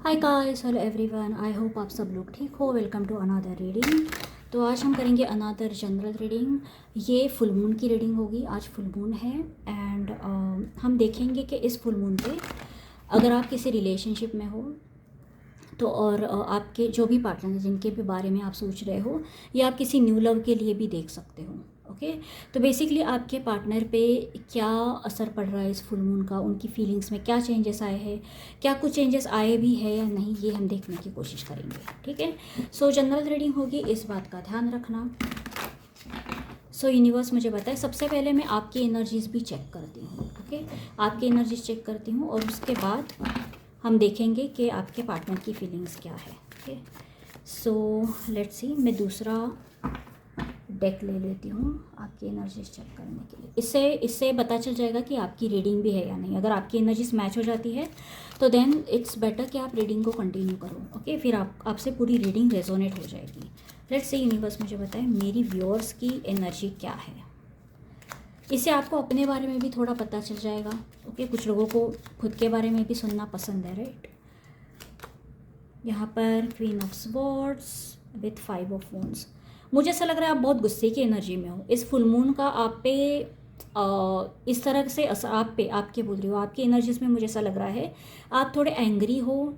Hi guys, hello everyone. I hope आप सब लोग ठीक हो। Welcome to another reading. तो आज हम करेंगे अनदर जनरल रीडिंग। ये फुल मून की रीडिंग होगी। आज फुल मून है एंड हम देखेंगे कि इस फुल मून पे अगर आप किसी रिलेशनशिप में हो तो और आपके जो भी पार्टनर हैं जिनके भी बारे में आप सोच रहे हो या आप किसी न्यू लव के लिए भी देख सकते हो। ओके, तो बेसिकली आपके पार्टनर पे क्या असर पड़ रहा है इस फुल मून का, उनकी फीलिंग्स में क्या चेंजेस आए हैं, क्या कुछ चेंजेस आए भी है या नहीं, ये हम देखने की कोशिश करेंगे। ठीक है, सो जनरल रीडिंग होगी, इस बात का ध्यान रखना। सो यूनिवर्स मुझे बताए, सबसे पहले मैं आपकी एनर्जीज भी चेक करती हूँ। ओके, आपकी एनर्जीज चेक करती हूँ और उसके बाद हम देखेंगे कि आपके पार्टनर की फीलिंग्स क्या है। ओके, सो लेट्स सी, मैं दूसरा डेक ले लेती हूँ आपकी एनर्जीज चेक करने के लिए। इससे पता चल जाएगा कि आपकी रीडिंग भी है या नहीं। अगर आपकी एनर्जीज मैच हो जाती है तो देन इट्स बेटर कि आप रीडिंग को कंटिन्यू करो। ओके, फिर आपसे पूरी रीडिंग रेजोनेट हो जाएगी। लेट्स सी यूनिवर्स मुझे बताए मेरी व्यूअर्स की एनर्जी क्या है। इससे आपको अपने बारे में भी थोड़ा पता चल जाएगा। ओके, कुछ लोगों को खुद के बारे में भी सुनना पसंद है, राइट। यहाँ पर queen of swords with 5 of wands. मुझे ऐसा लग रहा है आप बहुत गुस्से की एनर्जी में हो। इस फुल मून का आप पे इस तरह से असर आप पे, आपके बोल रही हो, आपकी एनर्जीज में मुझे ऐसा लग रहा है आप थोड़े एंग्री हो,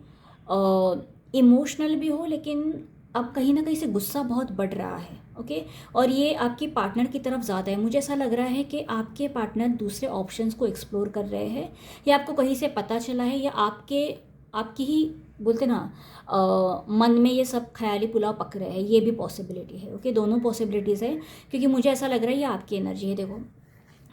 इमोशनल भी हो, लेकिन अब कहीं ना कहीं से गुस्सा बहुत बढ़ रहा है। ओके, और ये आपकी पार्टनर की तरफ ज़्यादा है। मुझे ऐसा लग रहा है कि आपके पार्टनर दूसरे ऑप्शंस को एक्सप्लोर कर रहे हैं, या आपको कहीं से पता चला है, या आपकी ही बोलते ना मन में ये सब ख्याली पुलाव पक रहे हैं। ये भी पॉसिबिलिटी है। ओके, दोनों पॉसिबिलिटीज़ है, क्योंकि मुझे ऐसा लग रहा है ये आपकी एनर्जी है। देखो,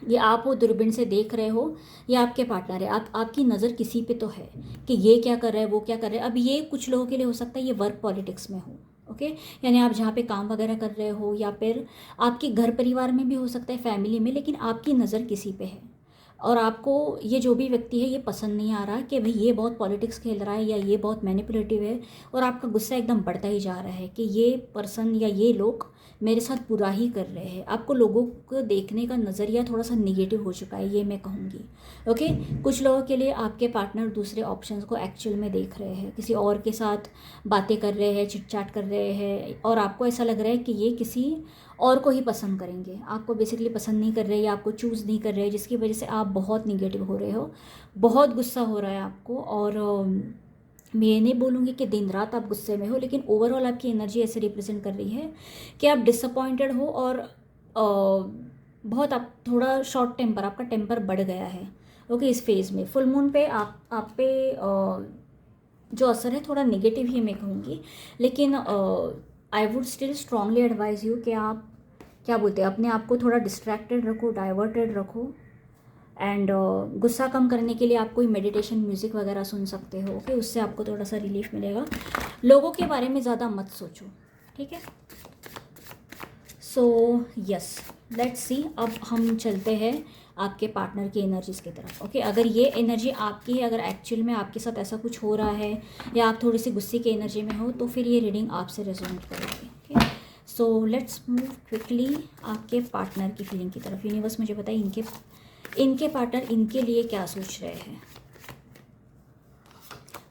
ये आप वो दूरबीन से देख रहे हो, या आपके पार्टनर है। आपकी नज़र किसी पे तो है कि ये क्या कर रहा है, वो क्या कर रहा है। अब ये कुछ लोगों के लिए हो सकता है ये वर्क पॉलिटिक्स में हो। ओके, यानी आप जहाँ पे काम वगैरह कर रहे हो, या फिर आपके घर परिवार में भी हो सकता है, फैमिली में, लेकिन आपकी नज़र किसी पे है और आपको ये जो भी व्यक्ति है ये पसंद नहीं आ रहा कि भाई ये बहुत पॉलिटिक्स खेल रहा है या ये बहुत मैनिपुलेटिव है, और आपका गुस्सा एकदम बढ़ता ही जा रहा है कि ये पर्सन या ये लोग मेरे साथ बुरा ही कर रहे हैं। आपको लोगों को देखने का नज़रिया थोड़ा सा निगेटिव हो चुका है, ये मैं कहूँगी। ओके, कुछ लोगों के लिए आपके पार्टनर दूसरे ऑप्शंस को एक्चुअल में देख रहे हैं, किसी और के साथ बातें कर रहे हैं, चिट चैट कर रहे हैं, और आपको ऐसा लग रहा है कि ये किसी और को ही पसंद करेंगे, आपको बेसिकली पसंद नहीं कर रहे या आपको चूज़ नहीं कर रहे, जिसकी वजह से आप बहुत निगेटिव हो रहे हो, बहुत गुस्सा हो रहा है आपको। और मैं ये नहीं बोलूँगी कि दिन रात आप गुस्से में हो, लेकिन ओवरऑल आपकी एनर्जी ऐसे रिप्रेजेंट कर रही है कि आप डिसअपॉइंटेड हो, और बहुत आप थोड़ा शॉर्ट टेम्पर, आपका टेम्पर बढ़ गया है। ओके, इस फेज़ में फुल मून पे आप पे जो असर है थोड़ा निगेटिव ही मैं कहूँगी, लेकिन I would still strongly advise you कि आप क्या बोलते हैं, अपने आप को थोड़ा डिस्ट्रैक्टेड रखो, डाइवर्टेड रखो। एंड गुस्सा कम करने के लिए आप कोई मेडिटेशन म्यूज़िक वगैरह सुन सकते हो। ओके, उससे आपको थोड़ा सा रिलीफ मिलेगा। लोगों के बारे में ज़्यादा मत सोचो, ठीक है। सो यस, लेट्स सी, अब हम चलते हैं आपके पार्टनर की एनर्जीज़ की तरफ। ओके, अगर ये एनर्जी आपकी है, अगर एक्चुअल में आपके साथ ऐसा कुछ हो रहा है या आप थोड़ी सी गुस्से की एनर्जी में हो, तो फिर ये रीडिंग आपसे रेजोनेट करेगी। Okay, so let's move quickly आपके पार्टनर की फीलिंग की तरफ। यूनिवर्स मुझे बताइए इनके पार्टनर इनके लिए क्या सोच रहे हैं।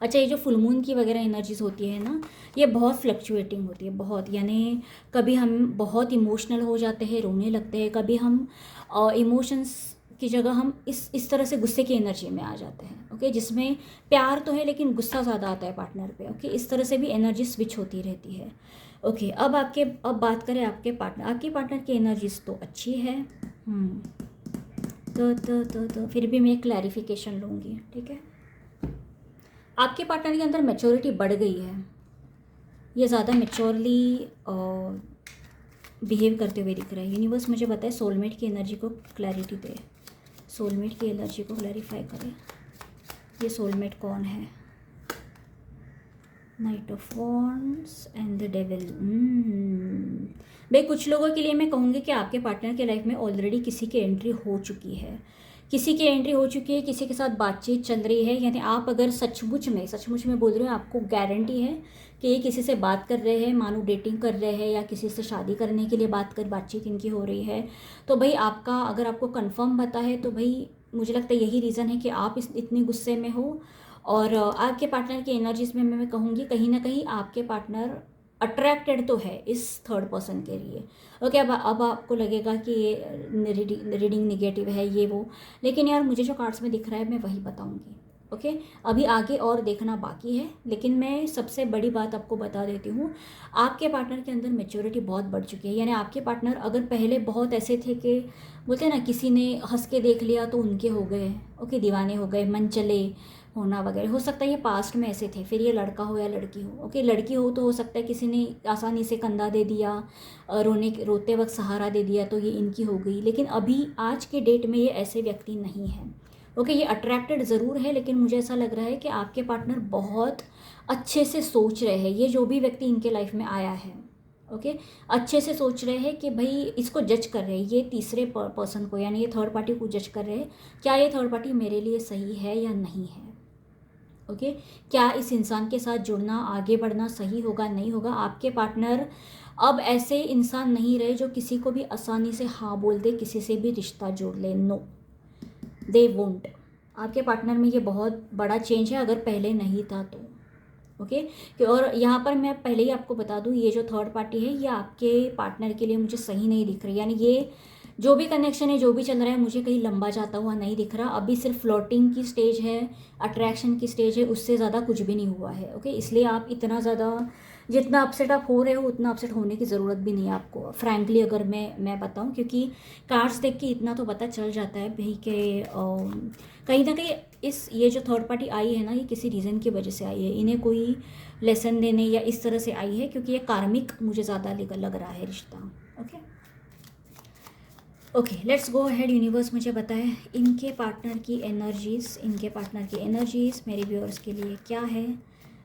अच्छा, ये जो फुल मून की वगैरह एनर्जीज होती है ना, ये बहुत फ्लक्चुएटिंग होती है, बहुत, यानी कभी हम बहुत इमोशनल हो जाते हैं, रोने लगते हैं, कभी हम इमोशंस की जगह हम इस तरह से गुस्से की एनर्जी में आ जाते हैं। ओके, जिसमें प्यार तो है लेकिन गुस्सा ज़्यादा आता है पार्टनर पे। ओके, इस तरह से भी एनर्जी स्विच होती रहती है। ओके, अब बात करें आपके पार्टनर की एनर्जीज तो अच्छी है। तो फिर भी मैं एक क्लैरिफिकेशन लूँगी, ठीक है। आपके पार्टनर के अंदर मैच्योरिटी बढ़ गई है, ये ज़्यादा मैच्योरली बिहेव करते हुए दिख रहा है। यूनिवर्स मुझे बताए सोलमेट की एनर्जी को क्लैरिटी दे, सोलमेट की एनर्जी को क्लैरिफाई करे। ये सोलमेट कौन है? Night of wands and the devil. भाई, कुछ लोगों के लिए मैं कहूँगी कि आपके पार्टनर के लाइफ में ऑलरेडी किसी की एंट्री हो चुकी है, किसी के साथ बातचीत चल रही है। यानी आप अगर सचमुच में बोल रहे हो, आपको गारंटी है कि ये किसी से बात कर रहे हैं, मानो डेटिंग कर रहे हैं, या किसी से शादी करने के लिए बातचीत इनकी हो रही है, तो भाई अगर आपको कंफर्म पता है, तो भाई मुझे लगता है यही रीज़न है कि आप इतने गुस्से में हो। और आपके पार्टनर की एनर्जीज में मैं कहूँगी कहीं ना कहीं आपके पार्टनर अट्रैक्टेड तो है इस थर्ड पर्सन के लिए। ओके, अब आपको लगेगा कि ये रीडिंग निगेटिव है ये वो, लेकिन यार मुझे जो कार्ड्स में दिख रहा है मैं वही बताऊंगी। ओके, अभी आगे और देखना बाकी है, लेकिन मैं सबसे बड़ी बात आपको बता देती हूँ, आपके पार्टनर के अंदर मैच्योरिटी बहुत बढ़ चुकी है। यानी आपके पार्टनर अगर पहले बहुत ऐसे थे कि बोलते हैं ना, किसी ने हंस के देख लिया तो उनके हो गए, ओके, दीवाने हो गए, मन चले होना वगैरह, हो सकता है ये पास्ट में ऐसे थे, फिर ये लड़का हो या लड़की हो। ओके, लड़की हो तो हो सकता है किसी ने आसानी से कंधा दे दिया, रोते वक्त सहारा दे दिया तो ये इनकी हो गई। लेकिन अभी आज के डेट में ये ऐसे व्यक्ति नहीं हैं। ओके, ये अट्रैक्टेड ज़रूर है, लेकिन मुझे ऐसा लग रहा है कि आपके पार्टनर बहुत अच्छे से सोच रहे हैं। ये जो भी व्यक्ति इनके लाइफ में आया है, ओके, अच्छे से सोच रहे हैं कि भाई इसको जज कर रहे हैं, ये तीसरे पर्सन को, यानी ये थर्ड पार्टी को जज कर रहे हैं, क्या ये थर्ड पार्टी मेरे लिए सही है या नहीं है। ओके, क्या इस इंसान के साथ जुड़ना, आगे बढ़ना सही होगा नहीं होगा। आपके पार्टनर अब ऐसे इंसान नहीं रहे जो किसी को भी आसानी से हाँ बोल दे, किसी से भी रिश्ता जोड़ ले। No, they won't. आपके पार्टनर में ये बहुत बड़ा चेंज है, अगर पहले नहीं था तो। ओके, और यहाँ पर मैं पहले ही आपको बता दूँ, ये जो थर्ड पार्टी है ये आपके पार्टनर के लिए मुझे सही नहीं दिख रही। यानी ये जो भी कनेक्शन है, जो भी चल रहा है, मुझे कहीं लंबा जाता हुआ नहीं दिख रहा। अभी सिर्फ फ्लोटिंग की स्टेज है, अट्रैक्शन की स्टेज है, उससे ज़्यादा कुछ भी नहीं हुआ है। ओके, इसलिए आप इतना ज़्यादा जितना अपसेट आप हो रहे हो उतना अपसेट होने की ज़रूरत भी नहीं है आपको, फ्रैंकली अगर मैं बताऊं, क्योंकि कार्ड्स देख के इतना तो पता चल जाता है भाई कि कहीं ना कहीं ये जो थर्ड पार्टी आई है ना, ये किसी रीज़न की वजह से आई है। इन्हें कोई लेसन देने या इस तरह से आई है, क्योंकि ये कार्मिक मुझे ज़्यादा लग रहा है रिश्ता। Okay okay, let's go ahead. Universe मुझे बताए इनके पार्टनर की एनर्जीज़ मेरे व्यूअर्स के लिए क्या है,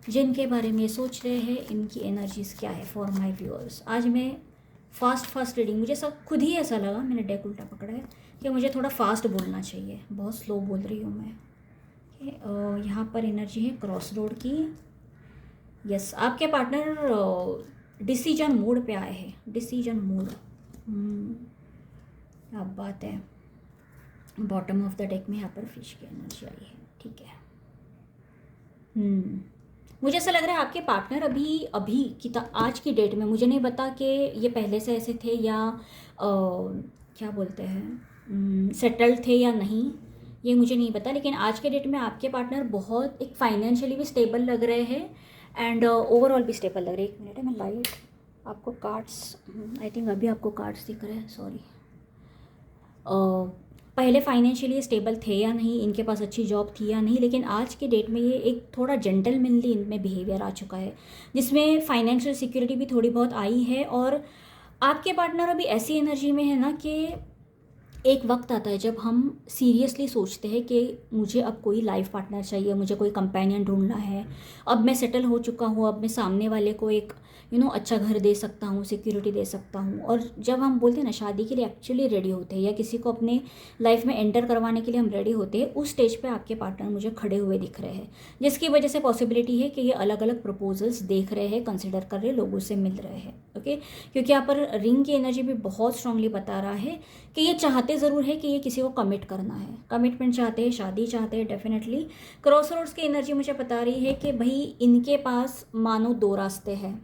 जिनके बारे में सोच रहे हैं इनकी एनर्जीज़ क्या है फॉर माय व्यूअर्स। आज मैं फास्ट रीडिंग, मुझे सब खुद ही ऐसा लगा, मैंने डेक उल्टा पकड़ा है कि मुझे थोड़ा फास्ट बोलना चाहिए, बहुत स्लो बोल रही हूँ मैं। यहाँ पर एनर्जी है क्रॉस रोड की। यस, आपके पार्टनर डिसीजन मोड पे आए हैं, डिसीजन मोड। अब बात है, बॉटम ऑफ द डेक में यहाँ पर फिश की एनर्जी आई है। ठीक है, मुझे ऐसा लग रहा है आपके पार्टनर अभी की आज की डेट में, मुझे नहीं पता कि ये पहले से ऐसे थे या क्या बोलते हैं सेटल्ड थे या नहीं, ये मुझे नहीं पता। लेकिन आज के डेट में आपके पार्टनर बहुत एक फाइनेंशियली भी स्टेबल लग रहे हैं एंड ओवरऑल भी स्टेबल लग रहे हैं। एक मिनट है, मैं लाइट आपको कार्ड्स, आई थिंक अभी आपको कार्ड्स दिख रहे हैं, सॉरी। पहले फाइनेंशियली स्टेबल थे या नहीं, इनके पास अच्छी जॉब थी या नहीं, लेकिन आज के डेट में ये एक थोड़ा जेंटलमैनली इनमें बिहेवियर आ चुका है, जिसमें फाइनेंशियल सिक्योरिटी भी थोड़ी बहुत आई है। और आपके पार्टनर अभी ऐसी एनर्जी में है ना कि एक वक्त आता है जब हम सीरियसली सोचते हैं कि मुझे अब कोई लाइफ पार्टनर चाहिए, मुझे कोई कंपेनियन ढूंढना है, अब मैं सेटल हो चुका हूँ, अब मैं सामने वाले को एक अच्छा घर दे सकता हूँ, सिक्योरिटी दे सकता हूँ। और जब हम बोलते हैं ना शादी के लिए एक्चुअली रेडी होते हैं या किसी को अपने लाइफ में एंटर करवाने के लिए हम रेडी होते हैं, उस स्टेज पे आपके पार्टनर मुझे खड़े हुए दिख रहे हैं, जिसकी वजह से पॉसिबिलिटी है कि ये अलग अलग प्रपोजल्स देख रहे हैं, कंसिडर कर रहे, लोगों से मिल रहे हैं। ओके, क्योंकि यहाँ पर रिंग की एनर्जी भी बहुत स्ट्रांगली बता रहा है कि ये चाहते ज़रूर है कि ये किसी को कमिट करना है, कमिटमेंट चाहते हैं, शादी चाहते हैं डेफिनेटली। क्रॉस रोड्स की एनर्जी मुझे बता रही है कि भाई इनके पास मानो दो रास्ते हैं।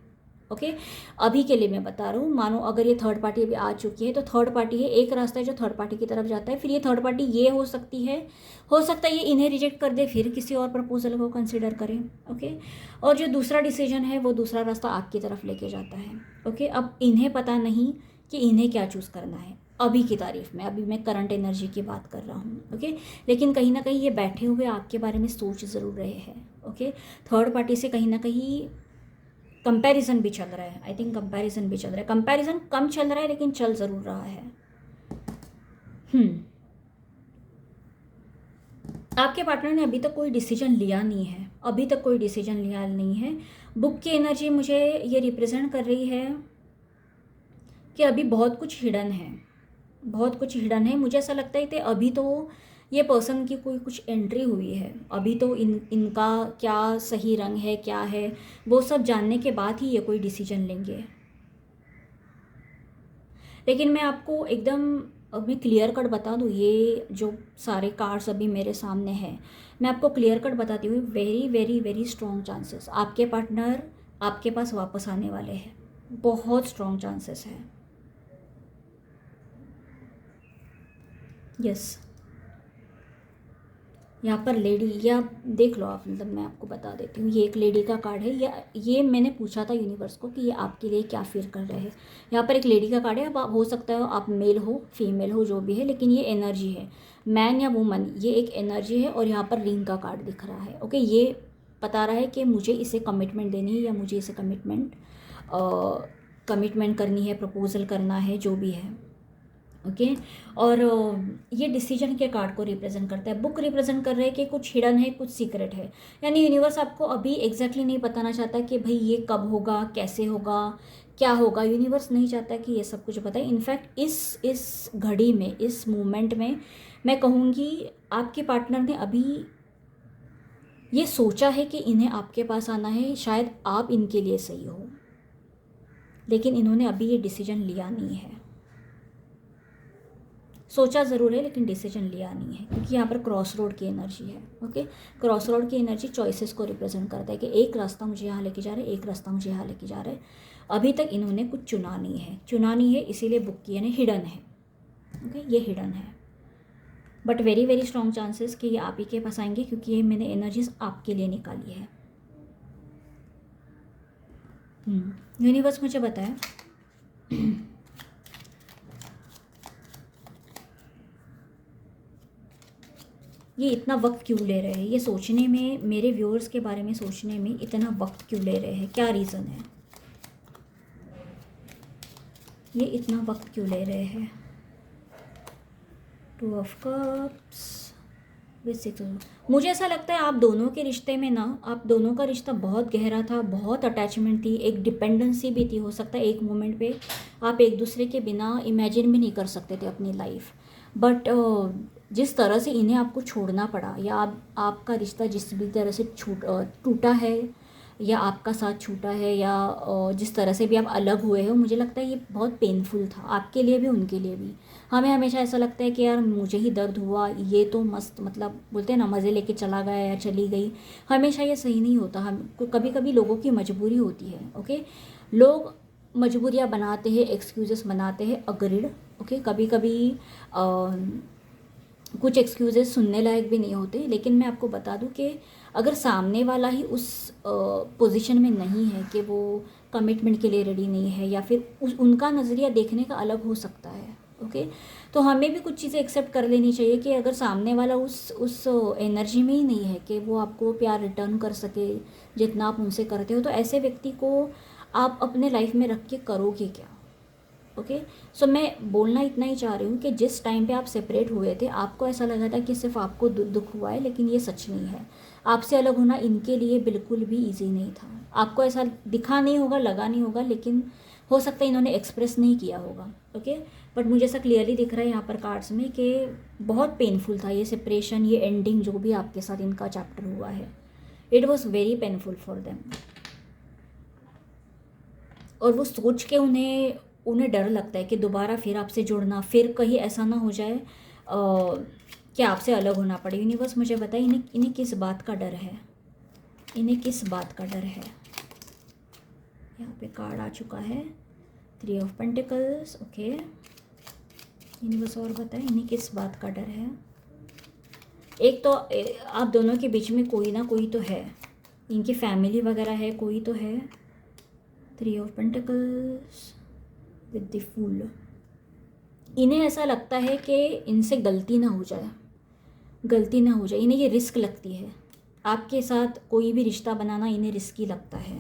ओके, अभी के लिए मैं बता रहा हूँ, मानो अगर ये थर्ड पार्टी अभी आ चुकी है तो थर्ड पार्टी है, एक रास्ता है जो थर्ड पार्टी की तरफ जाता है, फिर ये थर्ड पार्टी ये हो सकता है ये इन्हें रिजेक्ट कर दे, फिर किसी और प्रपोजल को कंसिडर करें। ओके, और जो दूसरा डिसीजन है वो दूसरा रास्ता आपकी तरफ लेके जाता है। ओके, अब इन्हें पता नहीं कि इन्हें क्या चूज़ करना है अभी की तारीफ में, अभी मैं करंट एनर्जी की बात कर रहा हूँ। ओके, लेकिन कहीं ना कहीं ये बैठे हुए आपके बारे में सोच ज़रूर रहे हैं। ओके, थर्ड पार्टी से कहीं ना कहीं कंपैरिजन भी चल रहा है, आई थिंक कंपैरिजन भी चल रहा है, कंपैरिजन कम चल रहा है लेकिन चल ज़रूर रहा है। आपके पार्टनर ने अभी तक कोई डिसीजन लिया नहीं है, बुक की एनर्जी मुझे ये रिप्रेजेंट कर रही है कि अभी बहुत कुछ हिडन है, मुझे ऐसा लगता है कि अभी तो ये पर्सन की कोई कुछ एंट्री हुई है, अभी तो इनका क्या सही रंग है, क्या है, वो सब जानने के बाद ही ये कोई डिसीजन लेंगे। लेकिन मैं आपको एकदम अब मैं क्लियर कट बता दूँ, ये जो सारे कार्ड्स अभी मेरे सामने हैं, मैं आपको क्लियर कट बताती हूँ, very very very strong chances आपके पार्टनर आपके पास वापस आने वाले हैं, बहुत स्ट्रॉन्ग चांसेस है। यस, यहाँ पर लेडी, या देख लो आप, मतलब मैं आपको बता देती हूँ, ये एक लेडी का कार्ड है, या ये मैंने पूछा था यूनिवर्स को कि ये आपके लिए क्या फील कर रहे हैं। यहाँ पर एक लेडी का कार्ड है, अब हो सकता है आप मेल हो फीमेल हो जो भी है, लेकिन ये एनर्जी है, मैन या वुमन, ये एक एनर्जी है। और यहाँ पर रिंग का कार्ड दिख रहा है। ओके, ये बता रहा है कि मुझे इसे कमिटमेंट देनी है, या मुझे इसे कमिटमेंट करनी है, प्रपोजल करना है, जो भी है। ओके और ये डिसीजन के कार्ड को रिप्रेजेंट करता है। बुक रिप्रेजेंट कर रहे हैं कि कुछ हिडन है, कुछ सीक्रेट है, यानी यूनिवर्स आपको अभी एग्जैक्टली नहीं बताना चाहता कि भाई ये कब होगा, कैसे होगा, क्या होगा। यूनिवर्स नहीं चाहता कि ये सब कुछ बताए। इनफैक्ट इस घड़ी में, इस मोमेंट में मैं कहूँगी आपके पार्टनर ने अभी ये सोचा है कि इन्हें आपके पास आना है, शायद आप इनके लिए सही हो, लेकिन इन्होंने अभी ये डिसीजन लिया नहीं है। सोचा ज़रूर है लेकिन डिसीजन लिया नहीं है, क्योंकि यहाँ पर क्रॉस रोड की एनर्जी है। ओके, क्रॉस रोड की एनर्जी चॉइसेस को रिप्रेजेंट करता है कि एक रास्ता मुझे यहाँ लेके जा रहा है, एक रास्ता मुझे यहाँ लेके जा रहा है। अभी तक इन्होंने कुछ चुना नहीं है, इसीलिए बुक की यानी हिडन है। ओके, ये हिडन है, but very very strong chances कि ये आप ही के पास आएंगे, क्योंकि ये मैंने एनर्जीज आपके लिए निकाली है। यूनिवर्स मुझे बताया ये इतना वक्त क्यों ले रहे हैं, ये सोचने में, मेरे व्यूअर्स के बारे में सोचने में इतना वक्त क्यों ले रहे हैं, क्या रीज़न है, ये इतना वक्त क्यों ले रहे हैं। 2 ऑफ कप्स विद 6। मुझे ऐसा लगता है आप दोनों के रिश्ते में ना, आप दोनों का रिश्ता बहुत गहरा था, बहुत अटैचमेंट थी, एक डिपेंडेंसी भी थी। हो सकता है एक मोमेंट पे आप एक दूसरे के बिना इमेजिन भी नहीं कर सकते थे अपनी लाइफ, बट जिस तरह से इन्हें आपको छोड़ना पड़ा, या आपका रिश्ता जिस भी तरह से टूटा है, या आपका साथ छूटा है, या जिस तरह से भी आप अलग हुए हो, मुझे लगता है ये बहुत पेनफुल था आपके लिए भी, उनके लिए भी। हमें हमेशा ऐसा लगता है कि यार मुझे ही दर्द हुआ, ये तो मस्त, मतलब बोलते हैं ना, मज़े लेके चला गया या चली गई। हमेशा ये सही नहीं होता, हम कभी कभी लोगों की मजबूरी होती है। ओके, लोग मजबूरियाँ बनाते हैं, एक्सक्यूज़ेस बनाते हैं, अग्रीड। ओके, कभी कभी कुछ एक्सक्यूज़ेस सुनने लायक भी नहीं होते, लेकिन मैं आपको बता दूं कि अगर सामने वाला ही उस पोजीशन में नहीं है कि वो कमिटमेंट के लिए रेडी नहीं है, या फिर उनका नज़रिया देखने का अलग हो सकता है। ओके, तो हमें भी कुछ चीज़ें एक्सेप्ट कर लेनी चाहिए कि अगर सामने वाला उस एनर्जी में ही नहीं है कि वो आपको प्यार रिटर्न कर सके जितना आप उनसे करते हो, तो ऐसे व्यक्ति को आप अपने लाइफ में रख के करोगे क्या। ओके, सो मैं बोलना इतना ही चाह रही हूँ कि जिस टाइम पे आप सेपरेट हुए थे, आपको ऐसा लगा था कि सिर्फ आपको दुख हुआ है, लेकिन ये सच नहीं है। आपसे अलग होना इनके लिए बिल्कुल भी इजी नहीं था। आपको ऐसा दिखा नहीं होगा, लगा नहीं होगा, लेकिन हो सकता है इन्होंने एक्सप्रेस नहीं किया होगा। ओके, बट मुझे ऐसा क्लियरली दिख रहा है यहाँ पर कार्ड्स में कि बहुत पेनफुल था ये सेपरेशन, ये एंडिंग जो भी आपके साथ इनका चैप्टर हुआ है। It was very painful for them, और वो सोच के उन्हें डर लगता है कि दोबारा फिर आपसे जुड़ना, फिर कहीं ऐसा ना हो जाए कि आपसे अलग होना पड़े। यूनिवर्स मुझे बताए इन्हें किस बात का डर है, इन्हें किस बात का डर है। यहाँ पे कार्ड आ चुका है, 3 ऑफ पेंटिकल्स। ओके, यूनिवर्स और बताए इन्हें किस बात का डर है। एक तो आप दोनों के बीच में कोई ना कोई तो है, इनकी फैमिली वगैरह है, कोई तो है। 3 of pentacles with the fool. इन्हें ऐसा लगता है कि इनसे गलती ना हो जाए, इन्हें ये रिस्क लगती है। आपके साथ कोई भी रिश्ता बनाना इन्हें रिस्की लगता है।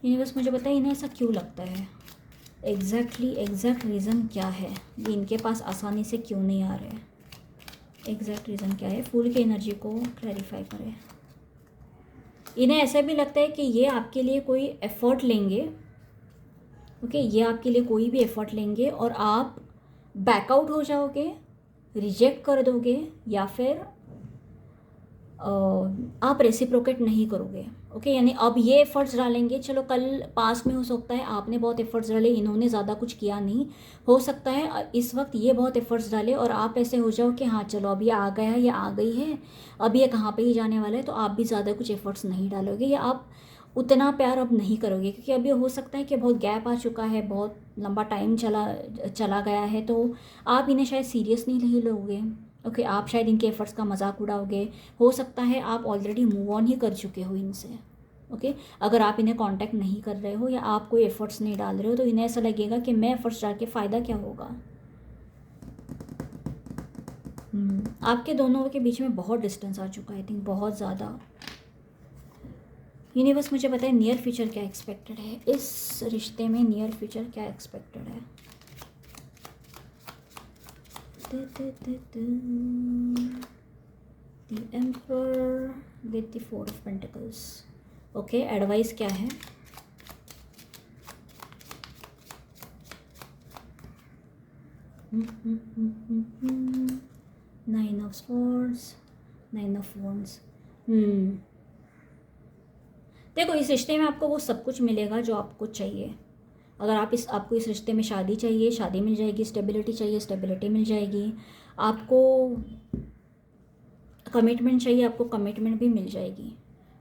यूनिवर्स मुझे बताइए इन्हें ऐसा क्यों लगता है, एग्जैक्ट रीज़न क्या है, ये इनके पास आसानी से क्यों नहीं आ रहे हैं, एग्जैक्ट रीज़न क्या है। फूल की एनर्जी को क्लैरिफाई करें। इन्हें ऐसा भी लगता है कि ये आपके लिए कोई एफ़र्ट लेंगे। ओके, ये आपके लिए कोई भी एफ़र्ट लेंगे और आप बैकआउट हो जाओगे, रिजेक्ट कर दोगे, या फिर आप रेसिप्रोकेट नहीं करोगे। ओके, यानी अब ये एफर्ट्स डालेंगे, चलो कल पास में हो सकता है आपने बहुत एफर्ट्स डाले, इन्होंने ज़्यादा कुछ किया नहीं, हो सकता है इस वक्त ये बहुत एफर्ट्स डाले और आप ऐसे हो जाओ कि हाँ चलो अब ये आ गया है, ये आ गई है, अब ये कहाँ पे ही जाने वाला है, तो आप भी ज़्यादा कुछ एफर्ट्स नहीं डालोगे या आप उतना प्यार अब नहीं करोगे, क्योंकि अभी हो सकता है कि बहुत गैप आ चुका है, बहुत लंबा टाइम चला चला गया है, तो आप इन्हें शायद सीरियस नहीं लोगे। ओके, आप शायद इनके एफर्ट्स का मजाक उड़ाओगे, हो सकता है आप ऑलरेडी मूव ऑन ही कर चुके हो इनसे। ओके, अगर आप इन्हें कांटेक्ट नहीं कर रहे हो या आप कोई एफर्ट्स नहीं डाल रहे हो तो इन्हें ऐसा लगेगा कि मैं एफर्ट्स डाल के फ़ायदा क्या होगा। आपके दोनों के बीच में बहुत डिस्टेंस आ चुका है, आई थिंक बहुत ज़्यादा। यूनिवर्स मुझे बताए नियर फ्यूचर क्या एक्सपेक्टेड है, इस रिश्ते में नियर फ्यूचर क्या एक्सपेक्टेड है। The Emperor with the Four of Pentacles. Okay, advice क्या है? Nine of swords, nine of wands. देखो, इस रिश्ते में आपको वो सब कुछ मिलेगा जो आपको चाहिए। अगर आपको इस रिश्ते में शादी चाहिए, शादी मिल जाएगी, स्टेबिलिटी चाहिए, स्टेबिलिटी मिल जाएगी, आपको कमिटमेंट चाहिए, आपको कमिटमेंट भी मिल जाएगी।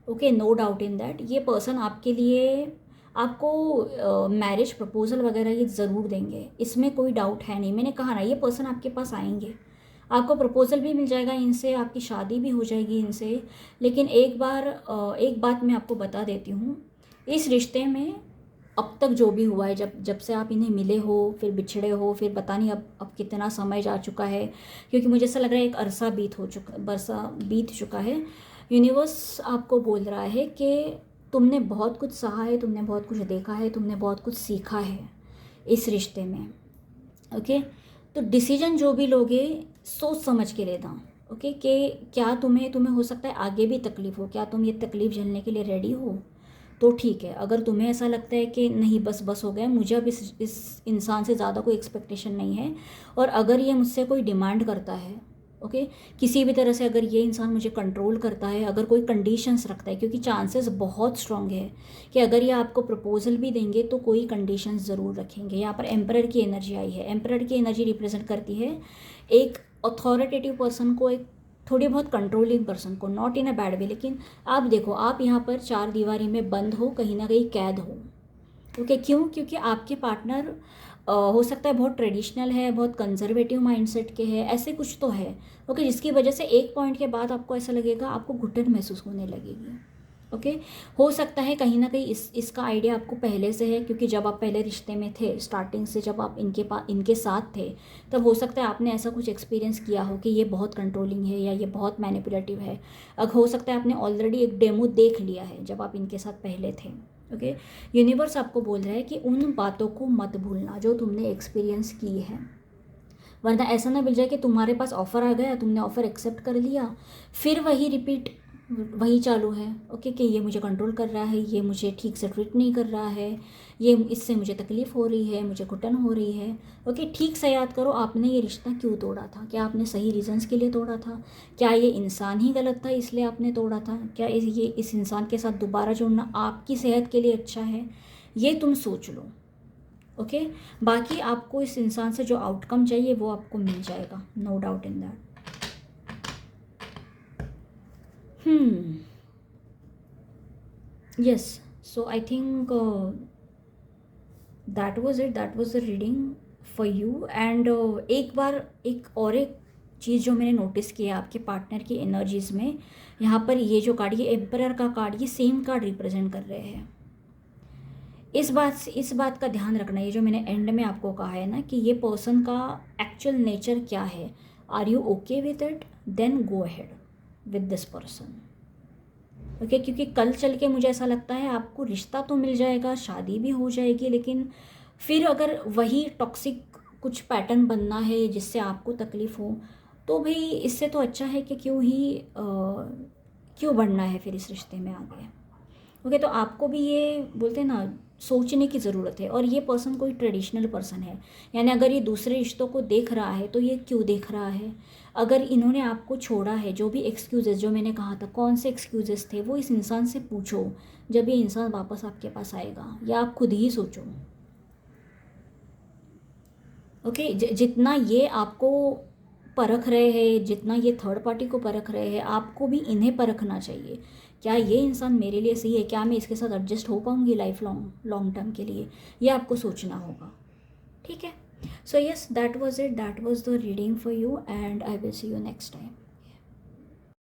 Okay, no doubt in that. ये पर्सन आपके लिए आपको मैरिज प्रपोजल वगैरह ये ज़रूर देंगे, इसमें कोई डाउट है नहीं। मैंने कहा ना, ये पर्सन आपके पास आएंगे, आपको प्रपोजल भी मिल जाएगा इनसे, आपकी शादी भी हो जाएगी इनसे। लेकिन एक बात मैं आपको बता देती हूँ, इस रिश्ते में अब तक जो भी हुआ है, जब से आप इन्हें मिले हो, फिर बिछड़े हो, फिर पता नहीं अब कितना समय जा चुका है, क्योंकि मुझे ऐसा लग रहा है एक अरसा बीत चुका है। यूनिवर्स आपको बोल रहा है कि तुमने बहुत कुछ सहा है, तुमने बहुत कुछ देखा है, तुमने बहुत कुछ सीखा है इस रिश्ते में। ओके, तो डिसीजन जो भी लोगे सोच समझ के लेना। ओके, कि क्या तुम्हें हो सकता है आगे भी तकलीफ़ हो, क्या तुम ये तकलीफ़ झेलने के लिए रेडी हो, तो ठीक है। अगर तुम्हें ऐसा लगता है कि नहीं बस हो गया, मुझे अब इस इंसान से ज़्यादा कोई एक्सपेक्टेशन नहीं है, और अगर ये मुझसे कोई डिमांड करता है, ओके, किसी भी तरह से अगर ये इंसान मुझे कंट्रोल करता है, अगर कोई कंडीशंस रखता है, क्योंकि चांसेस बहुत स्ट्रांग है कि अगर ये आपको प्रपोजल भी देंगे तो कोई कंडीशंस ज़रूर रखेंगे। यहाँ पर एम्परर की एनर्जी आई है। एम्परर की एनर्जी रिप्रेजेंट करती है एक अथॉरिटेटिव पर्सन को, एक थोड़ी बहुत कंट्रोलिंग पर्सन को, not in a bad way. लेकिन आप देखो, आप यहाँ पर चार दीवारी में बंद हो, कहीं ना कहीं कैद हो। ओके, क्यों? क्योंकि आपके पार्टनर हो सकता है बहुत ट्रेडिशनल है, बहुत कंजर्वेटिव माइंडसेट के है, ऐसे कुछ तो है। ओके, जिसकी वजह से एक पॉइंट के बाद आपको ऐसा लगेगा, आपको घुटन महसूस होने लगेगी। ओके, हो सकता है कहीं ना कहीं इसका आइडिया आपको पहले से है, क्योंकि जब आप पहले रिश्ते में थे, स्टार्टिंग से जब आप इनके साथ थे, तब हो सकता है आपने ऐसा कुछ एक्सपीरियंस किया हो कि ये बहुत कंट्रोलिंग है या ये बहुत मैनिपुलेटिव है। अब हो सकता है आपने ऑलरेडी एक डेमो देख लिया है जब आप इनके साथ पहले थे। ओके, यूनिवर्स आपको बोल रहा है कि उन बातों को मत भूलना जो तुमने एक्सपीरियंस की है, वरना ऐसा ना मिल जाए कि तुम्हारे पास ऑफ़र आ गया, तुमने ऑफ़र एक्सेप्ट कर लिया, फिर वही रिपीट, वही चालू है। ओके, कि ये मुझे कंट्रोल कर रहा है, ये मुझे ठीक से ट्रीट नहीं कर रहा है, ये इससे मुझे तकलीफ़ हो रही है, मुझे घुटन हो रही है। ओके, ठीक से याद करो, आपने ये रिश्ता क्यों तोड़ा था? क्या आपने सही रीज़न्स के लिए तोड़ा था? क्या ये इंसान ही गलत था इसलिए आपने तोड़ा था? क्या इस इंसान के साथ दोबारा जुड़ना आपकी सेहत के लिए अच्छा है? ये तुम सोच लो। ओके, बाकी आपको इस इंसान से जो आउटकम चाहिए वो आपको मिल जाएगा, no doubt in that. yes, so I think that was it, that was the reading for you। and एक चीज़ जो मैंने नोटिस किया आपके पार्टनर की एनर्जीज़ में, यहाँ पर ये जो कार्ड, ये एम्परर का कार्ड, ये सेम कार्ड रिप्रेजेंट कर रहे हैं। इस बात का ध्यान रखना, ये जो मैंने एंड में आपको कहा है ना कि ये पर्सन का एक्चुअल नेचर क्या है, are you okay with it, then go ahead with this person. Okay, क्योंकि कल चल के मुझे ऐसा लगता है आपको रिश्ता तो मिल जाएगा, शादी भी हो जाएगी, लेकिन फिर अगर वही टॉक्सिक कुछ पैटर्न बनना है जिससे आपको तकलीफ़ हो, तो भाई इससे तो अच्छा है कि क्यों बढ़ना है फिर इस रिश्ते में आगे। ओके, तो आपको भी ये बोलते हैं ना, सोचने की ज़रूरत है। और ये पर्सन कोई ट्रेडिशनल पर्सन है, यानी अगर ये दूसरे रिश्तों को देख रहा है तो ये क्यों देख रहा है? अगर इन्होंने आपको छोड़ा है, जो भी एक्सक्यूज़ेस जो मैंने कहा था, कौन से एक्सक्यूज़ेस थे, वो इस इंसान से पूछो जब ये इंसान वापस आपके पास आएगा, या आप खुद ही सोचो। ओके, जितना ये आपको परख रहे हैं, जितना ये थर्ड पार्टी को परख रहे हैं, आपको भी इन्हें परखना चाहिए। क्या ये इंसान मेरे लिए सही है? क्या मैं इसके साथ एडजस्ट हो पाऊँगी लाइफ लॉन्ग टर्म के लिए? ये आपको सोचना होगा। ठीक है, so yes, that was it, that was the reading for you, and I will see you next time.